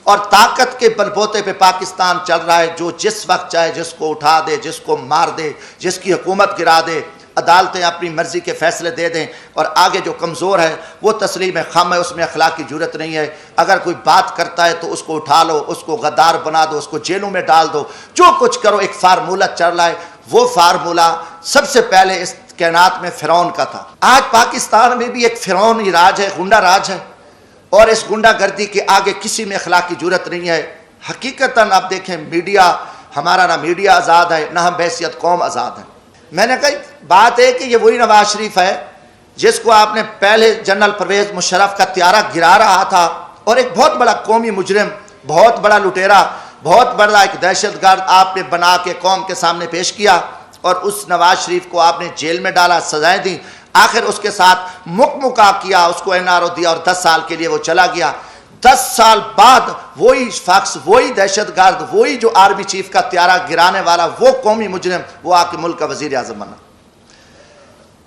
اور طاقت کے بلبوتے پہ پاکستان چل رہا ہے، جو جس وقت چاہے جس کو اٹھا دے، جس کو مار دے، جس کی حکومت گرا دے، عدالتیں اپنی مرضی کے فیصلے دے دیں، اور آگے جو کمزور ہے وہ تسلیم خم ہے، اس میں اخلاقی جرت نہیں ہے۔ اگر کوئی بات کرتا ہے تو اس کو اٹھا لو، اس کو غدار بنا دو، اس کو جیلوں میں ڈال دو، جو کچھ کرو۔ ایک فارمولہ چل رہا ہے، وہ فارمولہ سب سے پہلے اس کائنات میں فرعون کا تھا۔ آج پاکستان میں بھی ایک فرعونی راج ہے، غنڈہ راج ہے، اور اس غنڈہ گردی کے آگے کسی میں اخلاقی جرت نہیں ہے۔ حقیقتاً آپ دیکھیں، میڈیا ہمارا، نہ میڈیا آزاد ہے، نہ ہم بحیثیت قوم آزاد ہیں۔ میں نے کہا بات ہے کہ یہ وہی نواز شریف ہے جس کو آپ نے پہلے جنرل پرویز مشرف کا طیارہ گرا رہا تھا، اور ایک بہت بڑا قومی مجرم، بہت بڑا لٹیرا، بہت بڑا ایک دہشت گرد آپ نے بنا کے قوم کے سامنے پیش کیا، اور اس نواز شریف کو آپ نے جیل میں ڈالا، سزائیں دیں، آخر اس کے ساتھ مکمکا کیا، اس کو NRO دیا، اور 10 سال کے لیے وہ چلا گیا۔ 10 سال بعد وہی شخص، وہی دہشت گرد، وہی جو آرمی چیف کا طیارہ گرانے والا، وہ قومی مجرم، وہ آ کے ملک کا وزیر اعظم بنا۔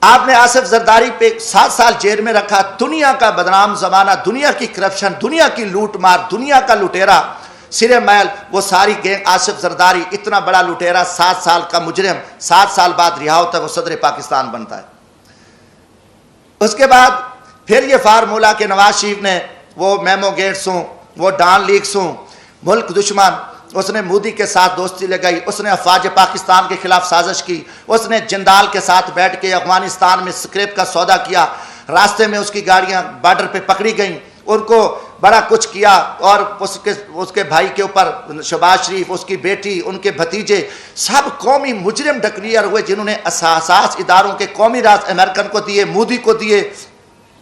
آپ نے آصف زرداری پہ 7 سال جیل میں رکھا، دنیا کا بدنام زمانہ، دنیا کی کرپشن، دنیا کی لوٹ مار، دنیا کا لٹیرا سرے محل، وہ ساری گینگ، آصف زرداری اتنا بڑا لٹیرا، 7 سال کا مجرم 7 سال بعد رہا ہوتا ہے، وہ صدر پاکستان بنتا ہے۔ اس کے بعد پھر یہ فارمولہ کہ نواز شریف نے وہ میمو گیٹس ہوں، وہ ڈان لیکس ہوں، ملک دشمن، اس نے مودی کے ساتھ دوستی لگائی، اس نے افواج پاکستان کے خلاف سازش کی، اس نے جندال کے ساتھ بیٹھ کے افغانستان میں سکریپ کا سودا کیا، راستے میں اس کی گاڑیاں بارڈر پہ پکڑی گئیں، ان کو بڑا کچھ کیا، اور اس کے بھائی کے اوپر شہباز شریف، اس کی بیٹی، ان کے بھتیجے، سب قومی مجرم ڈکلیئر ہوئے، جنہوں نے اساس اداروں کے قومی راز امریکن کو دیے، مودی کو دیے،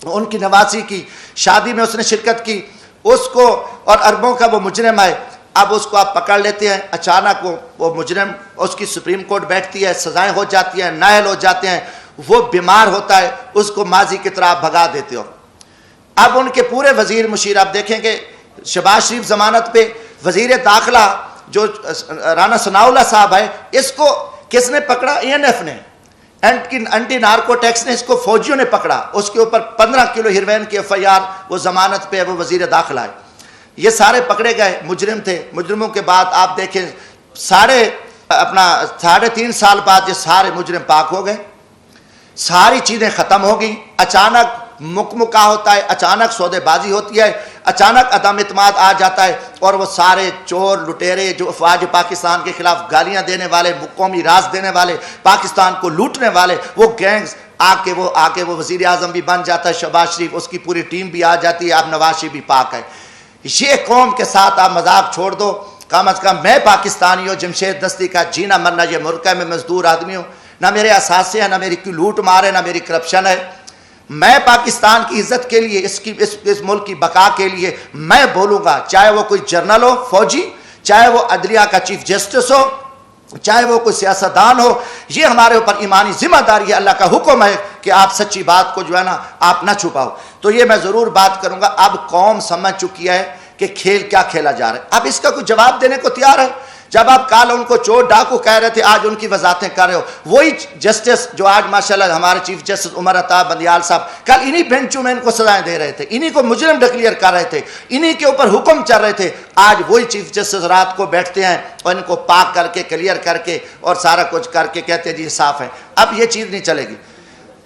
ان کی نواسی کی، شادی میں اس نے شرکت کی، اس کو، اور اربوں کا وہ مجرم ہے۔ اب اس کو آپ پکڑ لیتے ہیں، اچانک وہ مجرم، اس کی سپریم کورٹ بیٹھتی ہے، سزائیں ہو جاتی ہیں، نااہل ہو جاتے ہیں، وہ بیمار ہوتا ہے، اس کو ماضی کی طرح بھگا دیتے ہو۔ اب ان کے پورے وزیر مشیر، آپ دیکھیں کہ شہباز شریف ضمانت پہ، وزیر داخلہ جو رانا ثناء اللہ صاحب ہے، اس کو کس نے پکڑا؟ ANF نے، اینٹی نارکو ٹیکس نے اس کو فوجیوں نے پکڑا، اس کے اوپر 15 کلو ہیروین کی FIR، وہ ضمانت پہ ہے، وہ وزیر داخلہ ہے۔ یہ سارے پکڑے گئے، مجرم تھے۔ مجرموں کے بعد آپ دیکھیں 3.5 سال بعد یہ سارے مجرم پاک ہو گئے، ساری چیزیں ختم ہو گئیں، اچانک مکمکا ہوتا ہے، اچانک سودے بازی ہوتی ہے، اچانک عدم اعتماد آ جاتا ہے، اور وہ سارے چور لٹیرے جو افواج پاکستان کے خلاف گالیاں دینے والے، قومی راز دینے والے، پاکستان کو لوٹنے والے، وہ گینگز آ کے وہ وزیر اعظم بھی بن جاتا ہے شہباز شریف، اس کی پوری ٹیم بھی آ جاتی ہے، اب نواز شریف بھی پاک ہے۔ یہ قوم کے ساتھ آپ مذاق چھوڑ دو، کم از کم میں پاکستانی ہوں، جمشید دستی کا جینا مرنا یہ ملک ہے، میں مزدور آدمی ہوں، نہ میرے اثاثے ہیں، نہ میری کوئی لوٹ مار ہے، نہ میری کرپشن ہے۔ میں پاکستان کی عزت کے لیے، اس ملک کی بقا کے لیے میں بولوں گا، چاہے وہ کوئی جرنل ہو، فوجی، چاہے وہ عدلیہ کا چیف جسٹس ہو، چاہے وہ کوئی سیاستدان ہو، یہ ہمارے اوپر ایمانی ذمہ داری ہے، اللہ کا حکم ہے کہ آپ سچی بات کو جو ہے نا آپ نہ چھپاؤ۔ تو یہ میں ضرور بات کروں گا۔ اب قوم سمجھ چکی ہے کہ کھیل کیا کھیلا جا رہا ہے، اب اس کا کوئی جواب دینے کو تیار ہے۔ جب آپ کل ان کو چور ڈاکو کہہ رہے تھے، آج ان کی وضاحتیں کر رہے ہو، وہی جسٹس جو آج ماشاءاللہ ہمارے چیف جسٹس عمر عطا بندیال صاحب کل انہی بینچوں میں ان کو سزائیں دے رہے تھے، انہی کو مجرم ڈکلیئر کر رہے تھے، انہی کے اوپر حکم چل رہے تھے، آج وہی چیف جسٹس رات کو بیٹھتے ہیں اور ان کو پاک کر کے، کلیئر کر کے اور سارا کچھ کر کے کہتے ہیں جی صاف ہے۔ اب یہ چیز نہیں چلے گی۔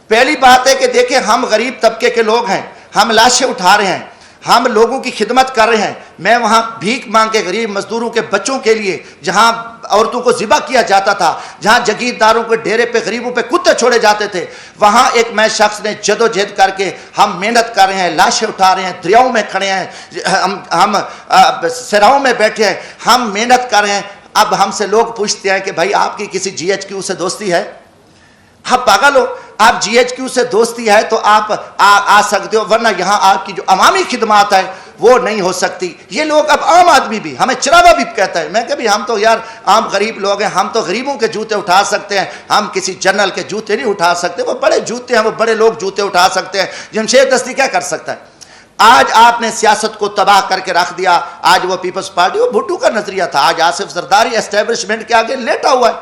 پہلی بات ہے کہ دیکھیں، ہم غریب طبقے کے لوگ ہیں، ہم لاشیں اٹھا رہے ہیں، ہم لوگوں کی خدمت کر رہے ہیں۔ میں وہاں بھیک مانگ کے غریب مزدوروں کے بچوں کے لیے، جہاں عورتوں کو ذبح کیا جاتا تھا، جہاں جگیرداروں کے ڈیرے پہ غریبوں پہ کتے چھوڑے جاتے تھے، وہاں ایک میں شخص نے جدوجہد کر کے ہم محنت کر رہے ہیں، لاشیں اٹھا رہے ہیں، دریاؤں میں کھڑے ہیں، ہم سراؤں میں بیٹھے ہیں، ہم محنت کر رہے ہیں۔ اب ہم سے لوگ پوچھتے ہیں کہ بھائی آپ کی کسی GHQ سے دوستی ہے؟ آپ پاگل ہو؟ آپ GHQ سے دوستی ہے تو آپ آ سکتے ہو، ورنہ یہاں آپ کی جو عوامی خدمات ہے وہ نہیں ہو سکتی۔ یہ لوگ اب عام آدمی بھی ہمیں چراغا بھی کہتا ہے، میں کہ بھی ہم تو یار عام غریب لوگ ہیں، ہم تو غریبوں کے جوتے اٹھا سکتے ہیں، ہم کسی جنرل کے جوتے نہیں اٹھا سکتے، وہ بڑے جوتے ہیں، وہ بڑے لوگ جوتے اٹھا سکتے ہیں، جمشید دستی کیا کر سکتا ہے؟ آج آپ نے سیاست کو تباہ کر کے رکھ دیا۔ آج وہ پیپلز پارٹی، وہ بھٹو کا نظریہ تھا، آج آصف زرداری اسٹیبلشمنٹ کے آگے لیٹا ہوا ہے۔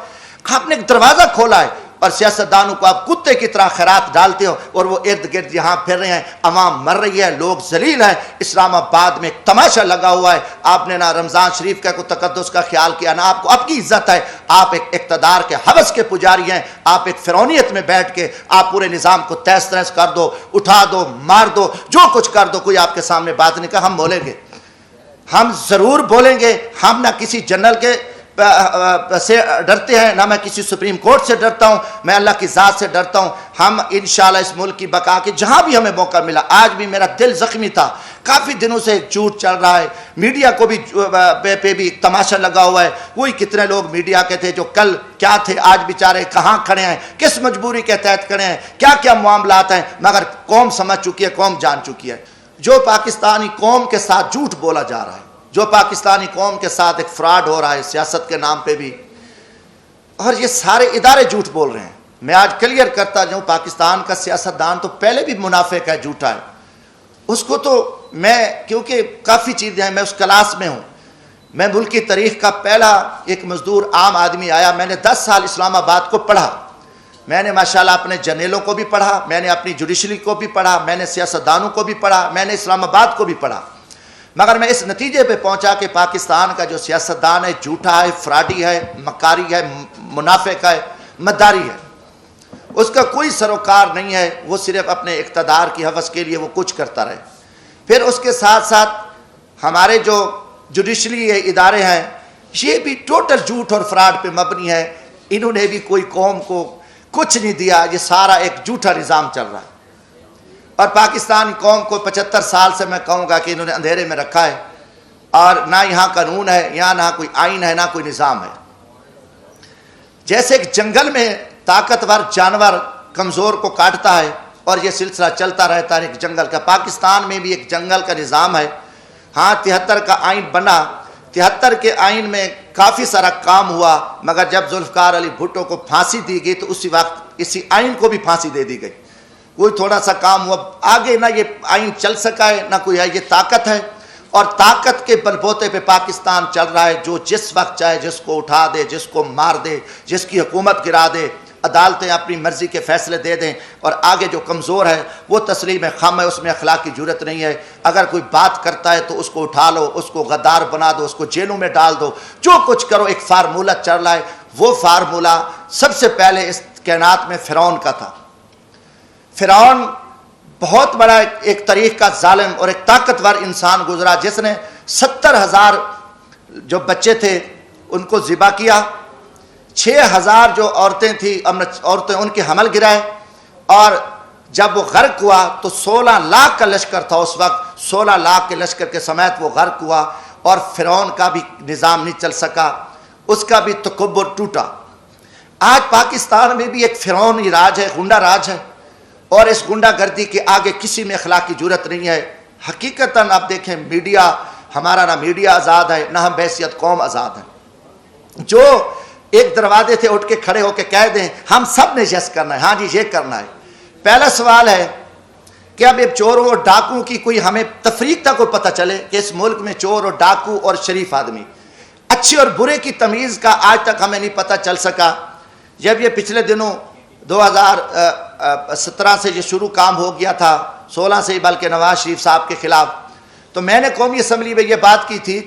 آپ نے ایک دروازہ کھولا ہے، اور سیاستدانوں کو آپ کتے کی طرح خیرات ڈالتے ہو اور وہ ارد گرد یہاں پھر رہے ہیں، عوام مر رہی ہے، لوگ ذلیل ہیں۔ اسلام آباد میں ایک تماشا لگا ہوا ہے، آپ نے نہ رمضان شریف کا کوئی تقدس کا خیال کیا، نہ آپ کو آپ کی عزت ہے، آپ ایک اقتدار کے ہوس کے پجاری ہیں، آپ ایک فرعونیت میں بیٹھ کے آپ پورے نظام کو تہس نہس کر دو، اٹھا دو، مار دو، جو کچھ کر دو، کوئی آپ کے سامنے بات نہیں کہا۔ ہم بولیں گے، ہم ضرور بولیں گے، ہم نہ کسی جنرل کے سے ڈرتے ہیں، نہ میں کسی سپریم کورٹ سے ڈرتا ہوں، میں اللہ کی ذات سے ڈرتا ہوں۔ ہم انشاءاللہ اس ملک کی بقا کے جہاں بھی ہمیں موقع ملا، آج بھی میرا دل زخمی تھا، کافی دنوں سے جھوٹ چل رہا ہے، میڈیا کو بھی پہ بھی تماشا لگا ہوا ہے، وہی کتنے لوگ میڈیا کے تھے جو کل کیا تھے، آج بیچارے کہاں کھڑے ہیں، کس مجبوری کے تحت کھڑے ہیں، کیا کیا معاملات ہیں، مگر قوم سمجھ چکی ہے، قوم جان چکی ہے۔ جو پاکستانی قوم کے ساتھ جھوٹ بولا جا رہا ہے، جو پاکستانی قوم کے ساتھ ایک فراڈ ہو رہا ہے سیاست کے نام پہ بھی، اور یہ سارے ادارے جھوٹ بول رہے ہیں۔ میں آج کلیئر کرتا جاؤں، پاکستان کا سیاستدان تو پہلے بھی منافق ہے، جھوٹا ہے، اس کو تو میں کیونکہ کافی چیزیں ہیں، میں اس کلاس میں ہوں، میں ملک کی تاریخ کا پہلا ایک مزدور عام آدمی آیا، میں نے 10 سال اسلام آباد کو پڑھا، میں نے ماشاءاللہ اپنے جرنیلوں کو بھی پڑھا، میں نے اپنی جوڈیشری کو بھی پڑھا، میں نے سیاستدانوں کو بھی پڑھا، میں نے اسلام آباد کو بھی پڑھا، مگر میں اس نتیجے پہ پہنچا کہ پاکستان کا جو سیاستدان ہے جھوٹا ہے، فراڈی ہے، مکاری ہے، منافق ہے، مداری ہے، اس کا کوئی سروکار نہیں ہے، وہ صرف اپنے اقتدار کی حوث کے لیے وہ کچھ کرتا رہے۔ پھر اس کے ساتھ ساتھ ہمارے جو جوڈیشری ادارے ہیں یہ بھی ٹوٹل جھوٹ اور فراڈ پہ مبنی ہے، انہوں نے بھی کوئی قوم کو کچھ نہیں دیا، یہ سارا ایک جھوٹا نظام چل رہا ہے۔ اور پاکستان قوم کو 75 سال سے میں کہوں گا کہ انہوں نے اندھیرے میں رکھا ہے، اور نہ یہاں قانون ہے، یہاں نہ کوئی آئین ہے، نہ کوئی نظام ہے۔ جیسے ایک جنگل میں طاقتور جانور کمزور کو کاٹتا ہے اور یہ سلسلہ چلتا رہتا ہے ایک جنگل کا، پاکستان میں بھی ایک جنگل کا نظام ہے۔ ہاں 73 کا آئین بنا، 73 کے آئین میں کافی سارا کام ہوا، مگر جب ذوالفقار علی بھٹو کو پھانسی دی گئی تو اسی وقت اسی آئین کو بھی پھانسی دے دی گئی، کوئی تھوڑا سا کام ہوا، آگے نہ یہ آئین چل سکا ہے نہ کوئی ہے، یہ طاقت ہے، اور طاقت کے بل بوتے پہ پاکستان چل رہا ہے، جو جس وقت چاہے جس کو اٹھا دے، جس کو مار دے، جس کی حکومت گرا دے، عدالتیں اپنی مرضی کے فیصلے دے دیں، اور آگے جو کمزور ہے وہ تسلیم خم ہے، اس میں اخلاق کی جرت نہیں ہے، اگر کوئی بات کرتا ہے تو اس کو اٹھا لو، اس کو غدار بنا دو، اس کو جیلوں میں ڈال دو، جو کچھ کرو، ایک فارمولہ چل رہا ہے۔ وہ فارمولہ سب سے پہلے اس کائنات میں فرعون کا تھا۔ فرعون بہت بڑا ایک تاریخ کا ظالم اور ایک طاقتور انسان گزرا، جس نے 70,000 جو بچے تھے ان کو ذبح کیا، 6,000 جو عورتیں تھیں عورتیں ان کے حمل گرائے، اور جب وہ غرق ہوا تو 16 لاکھ کا لشکر تھا اس وقت، 16 لاکھ کے لشکر کے سمیت وہ غرق ہوا، اور فرعون کا بھی نظام نہیں چل سکا، اس کا بھی تکبر ٹوٹا۔ آج پاکستان میں بھی ایک فرعونی راج ہے، غنڈہ راج ہے، اور اس غنڈہ گردی کے آگے کسی میں اخلاق کی جرت نہیں ہے۔ حقیقتاً آپ دیکھیں، میڈیا ہمارا، نہ میڈیا آزاد ہے، نہ ہم بحیثیت قوم آزاد ہیں۔ جو ایک دروازے سے اٹھ کے کھڑے ہو کے کہہ دیں ہم سب نے یس کرنا ہے، ہاں جی یہ کرنا ہے۔ پہلا سوال ہے کہ اب یہ چوروں اور ڈاکو کی کوئی ہمیں تفریق تک کو پتہ چلے کہ اس ملک میں چور اور ڈاکو اور شریف آدمی، اچھے اور برے کی تمیز کا آج تک ہمیں نہیں پتہ چل سکا۔ جب یہ پچھلے دنوں 2017 سے یہ شروع کام ہو گیا تھا، 16 سے ہی بلکہ نواز شریف صاحب کے خلاف، تو میں نے قومی اسمبلی میں یہ بات کی تھی